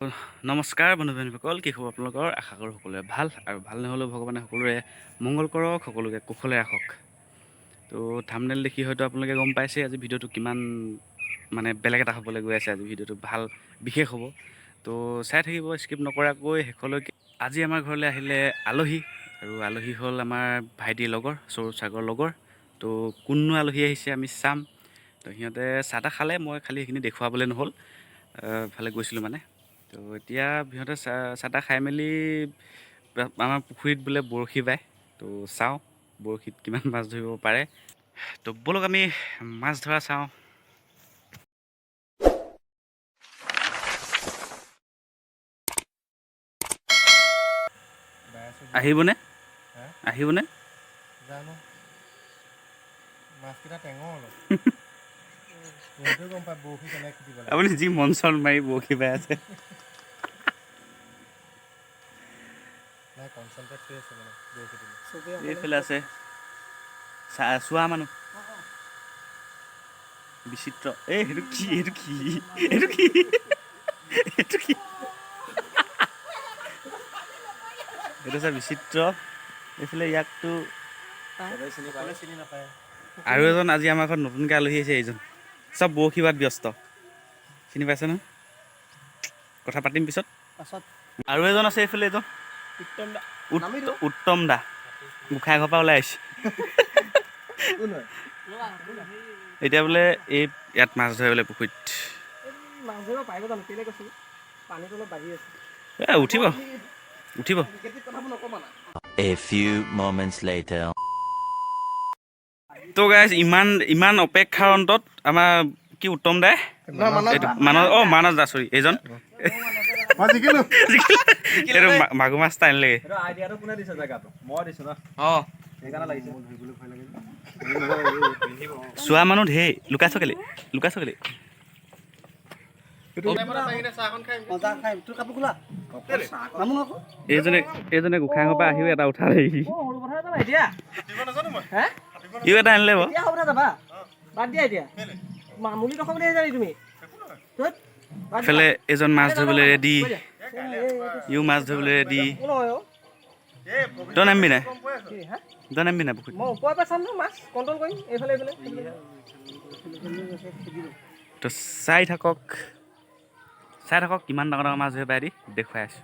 নমস্কাৰ বন্ধু বান্ধৱীসকল, কি খবৰ আপোনালোকৰ? আশা কৰোঁ সকলোৰে ভাল, আৰু ভাল নহ'লেও ভগৱানে সকলোৰে মংগল কৰক, সকলোকে কুশলে ৰাখক। তো থাম্বনেইল দেখি হয়তো আপোনালোকে গম পাইছে আজি ভিডিঅ'টো কিমান বেলেগ এটা হ'বলৈ গৈ আছে। আজি ভিডিঅ'টো ভাল বিশেষ হ'ব, তো চাই থাকিব স্কিপ নকৰাকৈ শেষলৈকে। আজি আমাৰ ঘৰলৈ আহিলে আলহী, আৰু আলহী হ'ল আমাৰ ভাইটিৰ লগৰ, সৌৰভ সাগৰৰ লগৰ। তো কোননো আলহী আহিছে আমি চাম। তো সিহঁতে চাহ তাহ খালে, মই খালি সেইখিনি দেখুৱাবলৈ নহ'ল, ফালে গৈছিলোঁ মানে। তো এতিয়া সিহঁতে চাহ তাহ খাই মেলি আমাৰ পুখুৰীত বোলে বৰশী বায়। তো চাওঁ বৰশীত কিমান মাছ ধৰিব পাৰে। তো ব'লক আমি মাছ ধৰা চাওঁ। আহিবনে? আহিবনে? জানো মাছকেইটা টেঙৰ অলপ। গম পায় বৰশী কেনেকৈ খুটিব লাগে। আপুনি যি মন চন মাৰি বৰশী বাই আছে। নাই কনচেনট্ৰেট কৰি আছে মানে বৰশীটো। এইফালে আছে চোৱা মানুহ বিচিত্ৰ। এই সেইটো কি, এইটো কি, এইটো কি, এইটো কি? এইটো আছে বিচিত্ৰ। এইফালে ইয়াকতো চিনি নাপায়। আৰু এজন আজি আমাৰ ঘৰত নতুনকৈ আলহী আহিছে। এইজন চব বৰশী বাত ব্যস্ত, চিনি পাইছে নহয়? কথা পাতিম পিছত। আৰু এজন আছে এইফালে, এইজন উত্তম দা গোঁসাই ঘৰৰ পৰা ওলাই আহিছে। এতিয়া বোলে ইয়াত মাছ ধৰে বোলে পুখুৰীত। উঠিব উঠিব। A few moments later. তো গাইজ ইমান অপেক্ষাৰ অন্তত আমাৰ কি উত্তম দাই মানস দা, চৰি এইজন এইটো মাগুৰ মাছ টাইম লাগে। চোৱা মানুহ ঢেৰ, লুকাইছ কেলে? এইজনে গোঁসাই ঘৰৰ পৰা আহিও এটা উঠালে। ইও এটা আনিলে বাৰু। এইফালে এজন মাছ ধৰিবলৈ ৰেডি, ইও মাছ ধৰিবলৈ ৰেডি। তই নামিবি নাই পুখুৰীত? তো চাই থাকক কিমান ডাঙৰ ডাঙৰ মাছ ধৰিব পাৰে, দেখুৱাই আছোঁ।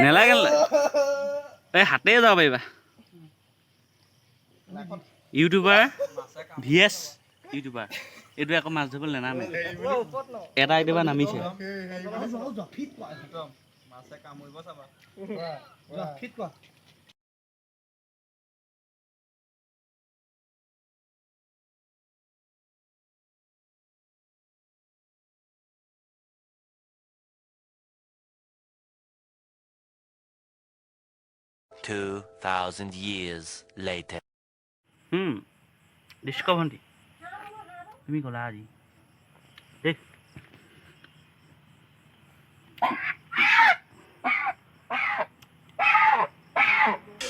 নেলাগে এই হাতে যাব পাৰিবা। ইউটিউবাৰ VS ইউটিউবাৰ, এইটো আকৌ মাছ ধৰিবলৈ নেনামে। এটা কেতিয়াবা নামিছে। $2,000 years later. ডিস্কো ভণ্টি তুমি গ'লা আজি দেই।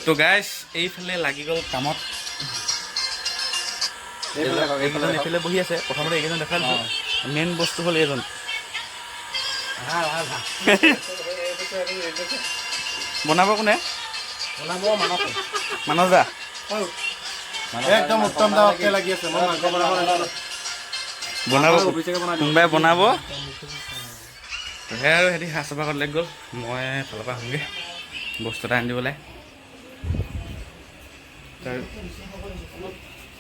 তো গাইজ এইফালে লাগি গ'ল কামত। এইফালে বহি আছে। প্ৰথমতে এইকেইজন দেখা দিছোঁ। মেইন বস্তু হ'ল এইজন। বনাব কোনে? মানস দা একদম উত্তম দা লাগি আছে। কোনোবাই বনাব। সেয়া আৰু সিহঁতি সাজ চফা লাগি গ'ল। মই ফালৰ পৰা আহোঁগৈ বস্তু এটা আনি দিবলৈ।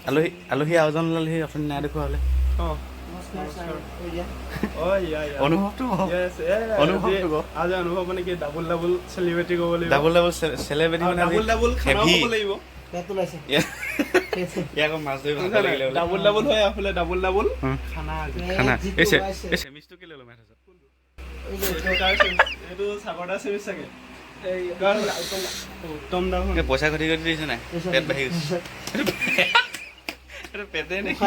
আলহী আলহী আয়োজন ওলালেহি আপুনি নাই দেখুৱা হ'লে অনুভৱটো আজি অনুভৱ মানে কি ডাবল চেলিব্ৰিটি ক'ব লাগিব ডাবল চেলিব্ৰিটি মানে হেভি ইয়াক মাছ ধৰি ভাল লাগিলে ডাবল হয় এফালে ডাবল খানা খানা এই চেমিজটো কেলৈ ল'মাই থৈছ এইটো চাগৰদা চেমিজ চাগে উত্তম দাম পইচা ঘটি দিছে নাই পেট বাঢ়ি গৈছে পেটে নেকি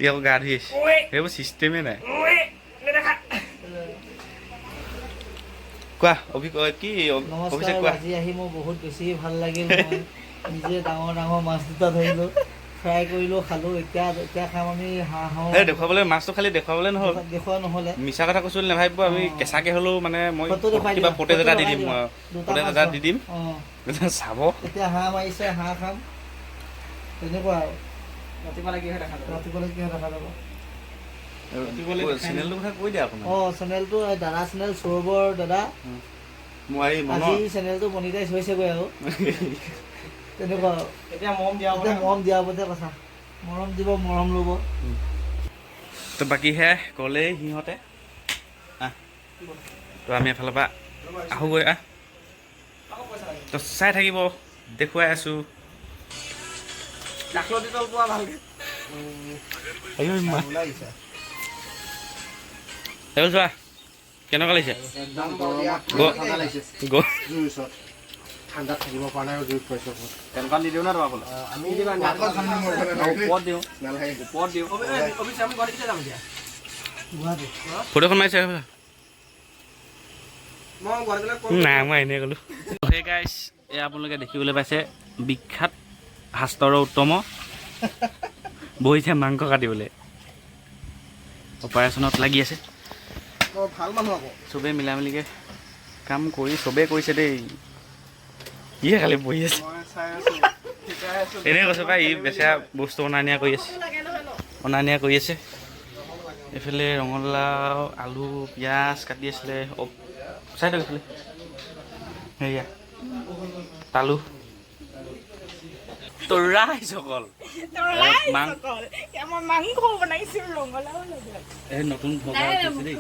ইয়াক গা ধুই আহিছে সেইবোৰ চিষ্টেমে নাই কোৱা কি অভিষেক কোৱা আজি আহি মোৰ বহুত বেছি ভাল লাগিল মই নিজে ডাঙৰ মাছ দুটা ধৰিলোঁ ফ্ৰাই কৰিলোঁ খালোঁ এতিয়া খাম আমি হাঁহৰ দেখুৱাবলৈ মাছটো খালি দেখুৱাবলৈ নহ'ল দেখুওৱা নহ'লে মিছা কথা কৈছোঁ বুলি নাভাবিব আমি কেঁচাকৈ হ'লেও মানে মই কিবা পটেজ এটা দি দিম পটেজ এটা দি দিম চাব এতিয়া হাঁহ মাৰিছে হাঁহ খাম তেনেকুৱা আৰু ৰাতিপুৱালে কি হয় দেখা যাব চেনেলটোৰ কথা কৈ দিয়া আপোনাৰ চেনেলটো দাদা চেনেল সৌৰভৰ দাদা মই আজি চেনেলটো মনিটাইজ হৈছেগৈ আৰু তেনেকুৱা এতিয়া মৰম দিয়া ওপৰতে কথা মৰম দিব মৰম ল'ব তো বাকীহে ক'লেই সিহঁতে তো আমি এফালৰ পৰা আহোঁগৈ তো চাই থাকিব দেখুৱাই আছোঁ চোৱা কেনেকুৱা লাগিছে ঠাণ্ডাত থাকিব পৰা নাই জুইত পাইছোঁ তেনেকুৱা নিদিওঁ না তোমাক আমি ওপৰত দিওঁ ফটোখন মাৰিছে নাই মই এনেই ক'লোঁ সেই গাইছ এই আপোনালোকে দেখিবলৈ পাইছে বিখ্যাত শাস্ত্ৰৰ উত্তম বহিছে মাংস কাটিবলৈ অপাৰেশ্যনত লাগি আছে ভাল মানুহ আকৌ চবেই মিলা মিলিকৈ কাম কৰি চবেই কৰিছে দেই ইয়ে খালি বহি আছে এনেই কৈছোঁ পাই ই বেচেৰা বস্তু অনা নিয়া কৰি আছে এইফালে ৰঙালাও আলু পিঁয়াজ কাটি আছিলে চাই দিয়ক এইফালে সেয়া তালু তৰাইসকল এই নতুন দেই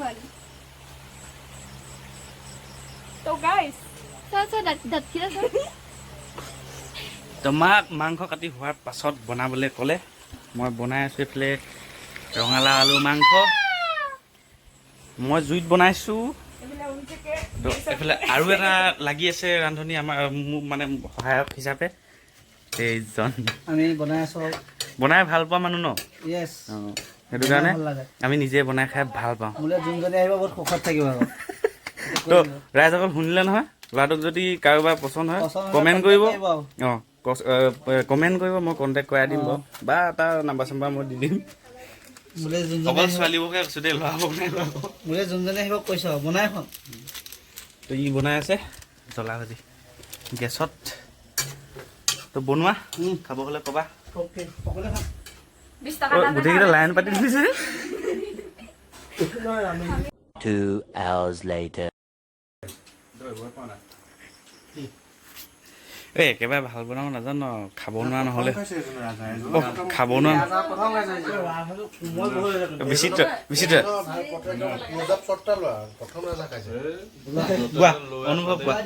তোমাক মাংস কাটি হোৱাৰ পাছত বনাবলৈ ক'লে মই বনাই আছোঁ এইফালে ৰঙালাও আলু মাংস মই জুইত বনাইছোঁ এইফালে আৰু এটা লাগি আছে ৰান্ধনি আমাৰ মোক মানে সহায়ক হিচাপে এইজন আমি বনাই আছোঁ বনাই ভাল পোৱা মানুহ ন য়েছ অঁ সেইটো কাৰণে আমি নিজে বনাই খাই ভাল পাওঁ মোলৈ যোনজনী আহিব বহুত সুখত থাকিব আৰু তো ৰাইজসকল শুনিলে নহয় ল'ৰাটোক যদি কাৰোবাৰ পচন্দ হয় কমেণ্ট কৰিব অঁ কমেণ্ট কৰিব মই কণ্টেক্ট কৰাই দিম বাৰু বা তাৰ নাম্বাৰ চাম্বাৰ মই দি দিম অকল ছোৱালীবোৰকে কৈছোঁ দেই ল'ৰাবোৰ নাই মোলৈ যোনজনী আহিব কৈছোঁ বনাই এখন তো ই বনাই আছে জ্বলা ভাজি গেছত তো বনোৱা খাব হ'লে ক'বা গোটেইকেইটা লাইন পাতি দিছে 2 hours later. এই একেবাৰে ভাল বনাব নাজানো খাব নোৱাৰা নহ'লে খাব নোৱাৰা বিচিত্ৰ কোৱা অনুভৱ কোৱা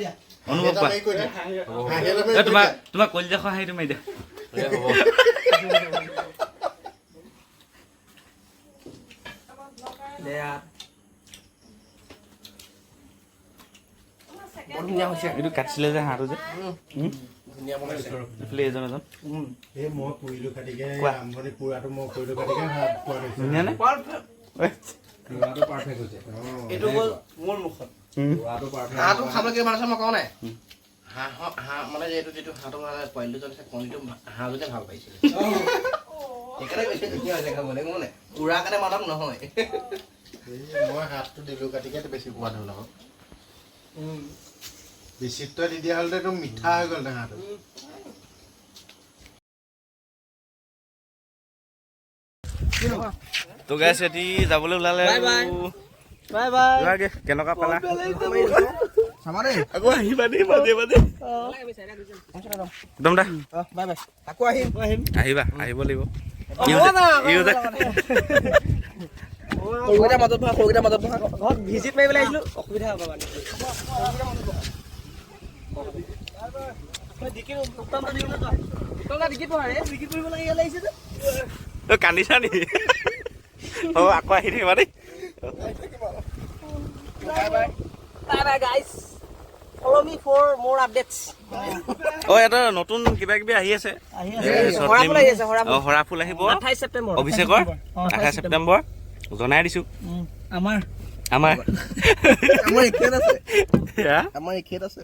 তোমাৰ কলিজা খোৱা সেইটো মাৰি দিয়া এইটো কাটিছিলে যে হাঁহটো যে এজন ধুনীয়া নে হাঁহটো খাবলৈ ভাল আছে মই কওঁ নাই হাঁহ মানে যিটো হাঁহটো পোৱালিটো কণীটো হাঁহজনে ভাল পাইছিলে সেইকাৰণে খাবলৈ মানে উৰা কাৰণে মানক নহয় মই হাতটো দিলোঁ কাটিকে বেছি সোৱাদ হ'ল আকৌ বিচিত্ৰ দি দিয়া হ'লে একদম মিঠা হৈ গ'ল হাঁহটো তো গাইছ এটি যাবলৈ ওলালে বাই বাই কেনেকুৱা পালা চাবা দেই আকৌ আহিবা দেই মাজে মাজে একদম দা বাই বাই আকৌ আহিম আহিবা আহিব লাগিব সৰুকেইটাৰ মাজত বহা ঘৰত ভিজিট মাৰিবলৈ আহিছিলোঁ অসুবিধা হ'ব মানে কান্দিছা নি আকৌ আহি থাকিবা দেই এটা নতুন কিবা কিবি আহি আছে হৰা ফুল আহিব অভিষেকৰ 28 ছেপ্টেম্বৰ জনাই দিছো আমাৰ আমাৰ আমাৰ একেত আছে হা? আমাৰ একেত আছে